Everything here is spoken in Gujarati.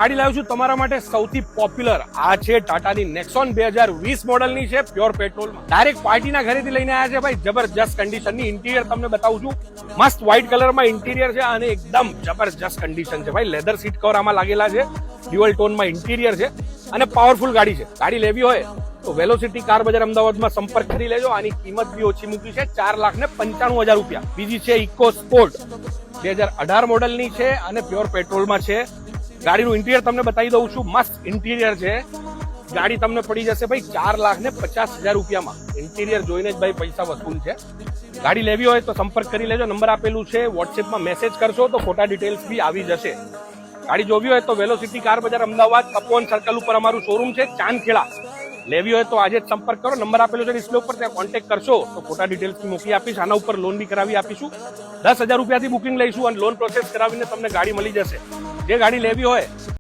ગાડી લાવ્યો છું તમારા માટે સૌથી પોપ્યુલર આ છે ટાટાની નેક્સોન 2020 મોડલની છે પ્યોર પેટ્રોલમાં ડાયરેક્ટ પાર્ટીના ઘરેથી લઈને આવ્યા છે ભાઈ જબરજસ્ત કન્ડિશનની ઇન્ટિરિયર તમને બતાવું છું મસ્ત વ્હાઇટ કલરમાં ઇન્ટિરિયર છે અને એકદમ જબરજસ્ત કન્ડિશન છે ભાઈ લેધર સીટ કવર આમાં લાગેલા છે ડ્યુઅલ ટોનમાં ઇન્ટિરિયર છે અને પાવરફુલ ગાડી છે ગાડી લેવી હોય તો વેલોસિટી કાર બજાર અમદાવાદમાં સંપર્ક કરી લેજો આની કિંમત બી ઓછી મૂકી છે 4,95,000 રૂપિયા બીજી છે ઇકો સ્પોર્ટ 2018 મોડલની છે અને પ્યોર પેટ્રોલમાં છે ગાડીનું ઇન્ટિરિયર તમને બતાવી દઉં છું મસ્ત ઇન્ટિરિયર છે ગાડી તમને પડી જશે ભાઈ 4,50,000 રૂપિયામાં ઇન્ટિરિયર જોઈને જ ભાઈ પૈસા વસૂલ છે ગાડી લેવી હોય તો સંપર્ક કરી લેજો નંબર આપેલું છે વોટ્સએપમાં મેસેજ કરશો તો ફોટા ડિટેલ્સ બી આવી જશે ગાડી જોવી હોય તો વેલોસિટી કાર બજાર અમદાવાદ તપોવન સર્કલ ઉપર અમારું શોરૂમ છે ચાંદખેડા લેવી હોય તો આજે જ સંપર્ક કરો નંબર આપેલો છે ડિસ્પ્લે ઉપર ત્યાં કોન્ટેક્ટ કરશો તો ફોટા ડિટેલ્સ મોકલી આપીશ આના ઉપર લોન બી કરાવી આપીશું 10,000 રૂપિયાથી બુકિંગ લઈશું અને લોન પ્રોસેસ કરાવીને તમને ગાડી મળી જશે જે ગાડી લેવી હોય